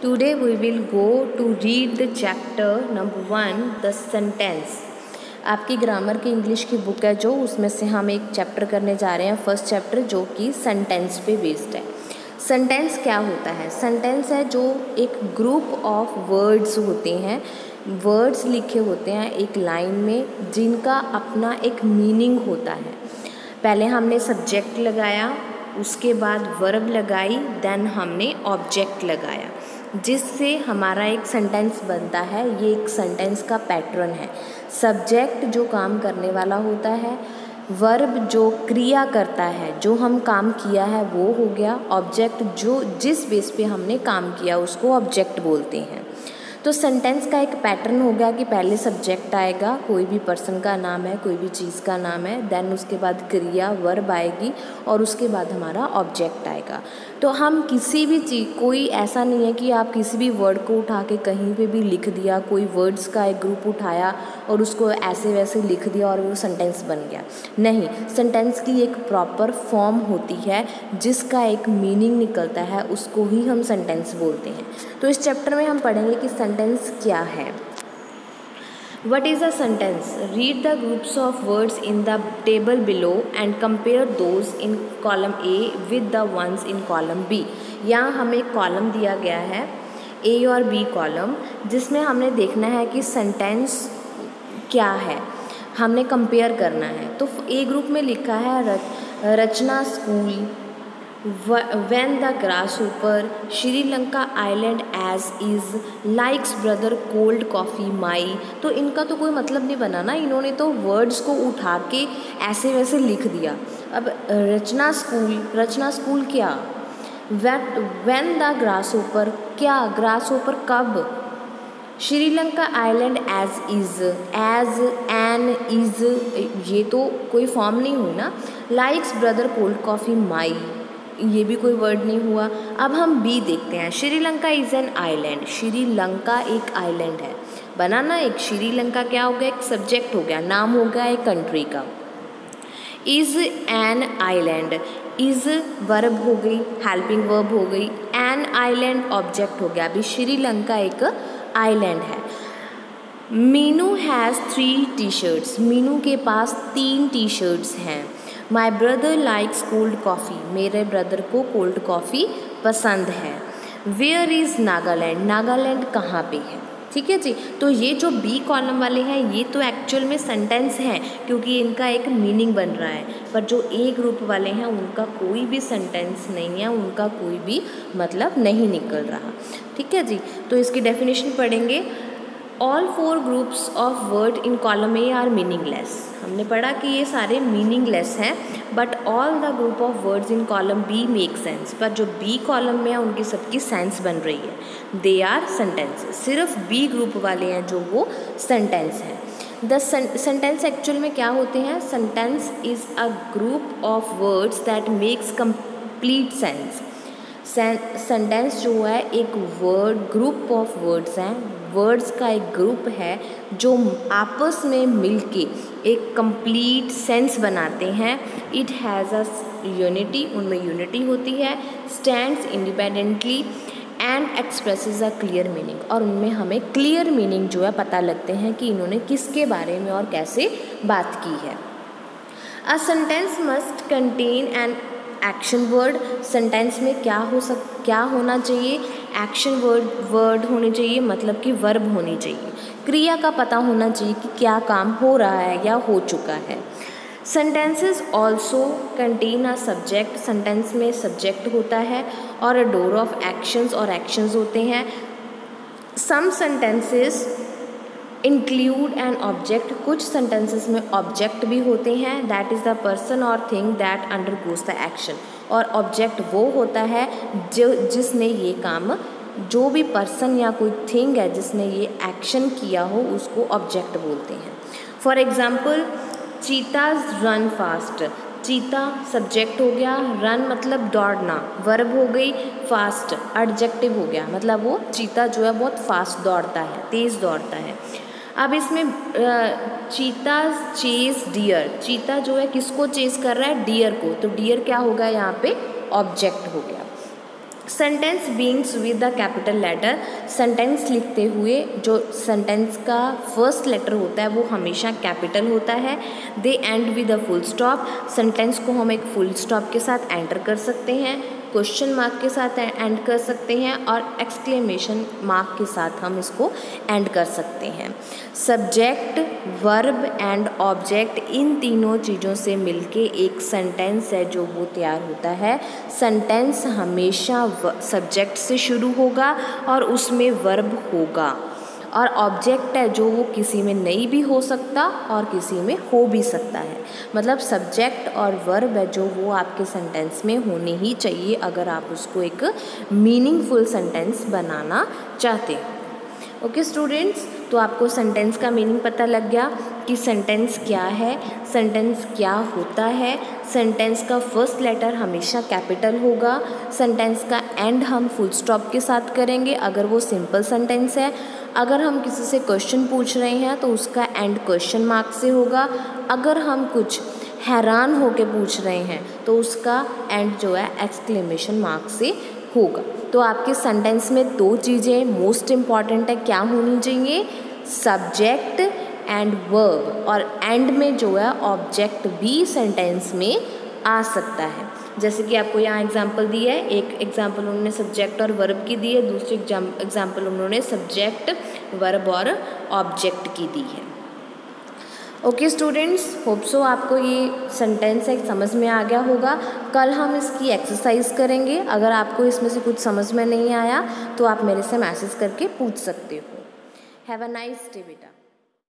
Today we will go to read the chapter number 1, the sentence. आपकी grammar की English की book है जो, उसमें से हम एक चैप्टर करने जा रहे हैं, फर्स्ट चैप्टर, जो कि सेंटेंस पे बेस्ड है। सेंटेंस क्या होता है? सेंटेंस है जो एक ग्रुप ऑफ वर्ड्स होते हैं, वर्ड्स लिखे होते हैं एक लाइन में, जिनका अपना एक मीनिंग होता है। पहले हमने सब्जेक्ट लगाया, उसके बाद वर्ब लगाई, देन हमने ऑब्जेक्ट लगाया, जिससे हमारा एक सेंटेंस बनता है। ये एक सेंटेंस का पैटर्न है। सब्जेक्ट जो काम करने वाला होता है, वर्ब जो क्रिया करता है, जो हम काम किया है वो हो गया, ऑब्जेक्ट जो जिस बेस पे हमने काम किया उसको ऑब्जेक्ट बोलते हैं। तो सेंटेंस का एक पैटर्न हो गया कि पहले सब्जेक्ट आएगा, कोई भी पर्सन का नाम है, कोई भी चीज़ का नाम है, देन उसके बाद क्रिया वर्ब आएगी और उसके बाद हमारा ऑब्जेक्ट आएगा। तो हम किसी भी चीज़, कोई ऐसा नहीं है कि आप किसी भी वर्ड को उठा के कहीं पे भी लिख दिया, कोई वर्ड्स का एक ग्रुप उठाया और उसको ऐसे वैसे लिख दिया और वो सेंटेंस बन गया। नहीं, सेंटेंस की एक प्रॉपर फॉर्म होती है जिसका एक मीनिंग निकलता है, उसको ही हम सेंटेंस बोलते हैं। तो इस चैप्टर में हम पढ़ेंगे कि सेंटेंस क्या है। What is a sentence? Read the groups of words in the table below and compare those in column A with the ones in column B. यहाँ हमें एक कॉलम दिया गया है, A और B कॉलम, जिसमें हमने देखना है कि सेंटेंस क्या है, हमने कंपेयर करना है। तो ए ग्रुप में लिखा है Rachna school, when the grasshopper, Sri Lanka island as is, likes brother cold coffee my। तो इनका तो कोई मतलब नहीं बना ना, इन्होंने तो वर्ड्स को उठा के ऐसे वैसे लिख दिया। अब रचना स्कूल क्या, when the grasshopper क्या, grasshopper कब, Sri Lanka island as is, as an is, ये तो कोई फॉर्म नहीं हुई ना। likes brother cold coffee my, ये भी कोई वर्ड नहीं हुआ। अब हम बी देखते हैं। Sri Lanka is an island, Sri Lanka एक आइलैंड है, बनाना एक श्रीलंका क्या हो गया, एक सब्जेक्ट हो गया, नाम हो गया एक कंट्री का। Is an island, is verb हो गई, हेल्पिंग वर्ब हो गई, एन आइलैंड ऑब्जेक्ट हो गया। अभी श्रीलंका एक आइलैंड है। मीनू हैज़ 3 टी-शर्ट्स, मीनू के पास 3 टी-शर्ट्स हैं। My brother likes cold coffee, मेरे ब्रदर को कोल्ड कॉफ़ी पसंद है। वेयर इज़ नागालैंड, नागालैंड कहाँ पे है। ठीक है जी। तो ये जो बी कॉलम वाले हैं ये तो एक्चुअल में सेंटेंस हैं, क्योंकि इनका एक मीनिंग बन रहा है, पर जो ए ग्रुप वाले हैं उनका कोई भी सेंटेंस नहीं है, उनका कोई भी मतलब नहीं निकल रहा। ठीक है जी। तो इसकी डेफिनेशन पढ़ेंगे। All 4 groups of word in column A are meaningless, हमने पढ़ा कि ये सारे मीनिंगलेस हैं, but all the group of words in column B make sense, पर जो बी कॉलम में है उनकी सबकी सेंस बन रही है। दे आर सेंटेंसेस, सिर्फ बी ग्रुप वाले हैं जो वो सेंटेंस हैं। द सेंटेंस एक्चुअल में क्या होते हैं? Sentence is a group of words that makes complete sense. Sentence जो है एक वर्ड ग्रुप ऑफ वर्ड्स हैं, वर्ड्स का एक ग्रुप है जो आपस में मिलके एक कंप्लीट सेंस बनाते हैं। इट हैज़ अ यूनिटी, उनमें यूनिटी होती है। Stands independently and expresses a clear meaning, और उनमें हमें क्लियर मीनिंग जो है पता लगते हैं कि इन्होंने किसके बारे में और कैसे बात की है। A sentence must contain an action word, sentence में क्या होना चाहिए? एक्शन वर्ड होने चाहिए, मतलब कि वर्ब होनी चाहिए। क्रिया का पता होना चाहिए कि क्या काम हो रहा है या हो चुका है। Sentences also contain a subject, sentence में सब्जेक्ट होता है और अ डोर ऑफ एक्शंस, और एक्शंस होते हैं। Some sentences include an object, कुछ सेंटेंसेस में ऑब्जेक्ट भी होते हैं। दैट इज़ द पर्सन और thing that undergoes the action, और ऑब्जेक्ट वो होता है जिसने ये काम, जो भी पर्सन या कोई थिंग है जिसने ये एक्शन किया हो उसको ऑब्जेक्ट बोलते हैं। फॉर एग्जाम्पल, चीताज रन फास्ट, चीता सब्जेक्ट हो गया, रन मतलब दौड़ना वर्ब हो गई, फास्ट एडजेक्टिव हो गया, मतलब वो चीता जो है बहुत फास्ट दौड़ता है, तेज़ दौड़ता है। अब इसमें चीता चेज डियर, चीता जो है किसको चेज कर रहा है? डियर को, तो डियर क्या होगा यहाँ पे? ऑब्जेक्ट हो गया। Sentence begins with the capital letter, sentence लिखते हुए जो सेंटेंस का फर्स्ट लेटर होता है वो हमेशा कैपिटल होता है। They end with a full stop, sentence को हम एक फुल स्टॉप के साथ एंटर कर सकते हैं, क्वेश्चन मार्क के साथ एंड कर सकते हैं और एक्सक्लेमेशन मार्क के साथ हम इसको एंड कर सकते हैं। सब्जेक्ट, वर्ब एंड ऑब्जेक्ट, इन तीनों चीज़ों से मिलके एक सेंटेंस है जो वो तैयार होता है। सेंटेंस हमेशा सब्जेक्ट से शुरू होगा और उसमें वर्ब होगा, और ऑब्जेक्ट है जो वो किसी में नहीं भी हो सकता और किसी में हो भी सकता है। मतलब सब्जेक्ट और वर्ब है जो वो आपके सेंटेंस में होने ही चाहिए अगर आप उसको एक मीनिंगफुल सेंटेंस बनाना चाहते हो। ओके स्टूडेंट्स, तो आपको सेंटेंस का मीनिंग पता लग गया कि सेंटेंस क्या है, सेंटेंस क्या होता है। सेंटेंस का फर्स्ट लेटर हमेशा कैपिटल होगा, सेंटेंस का एंड हम फुल स्टॉप के साथ करेंगे अगर वो सिंपल सेंटेंस है। अगर हम किसी से क्वेश्चन पूछ रहे हैं तो उसका एंड क्वेश्चन मार्क से होगा। अगर हम कुछ हैरान होके पूछ रहे हैं तो उसका एंड जो है एक्सक्लेमेशन मार्क से होगा। तो आपके सेंटेंस में दो चीज़ें मोस्ट इम्पॉर्टेंट है क्या होनी चाहिए, सब्जेक्ट एंड वर्ब, और एंड में जो है ऑब्जेक्ट भी सेंटेंस में आ सकता है। जैसे कि आपको यहाँ एग्जाम्पल दी है, एक एग्जाम्पल उन्होंने सब्जेक्ट और वर्ब की दी है, दूसरी एग्जाम्पल उन्होंने सब्जेक्ट, वर्ब और ऑब्जेक्ट की दी है। ओके स्टूडेंट्स, होप सो आपको ये सेंटेंस एक समझ में आ गया होगा। कल हम इसकी एक्सरसाइज करेंगे। अगर आपको इसमें से कुछ समझ में नहीं आया तो आप मेरे से मैसेज करके पूछ सकते हो। हैव अ नाइस डे बेटा।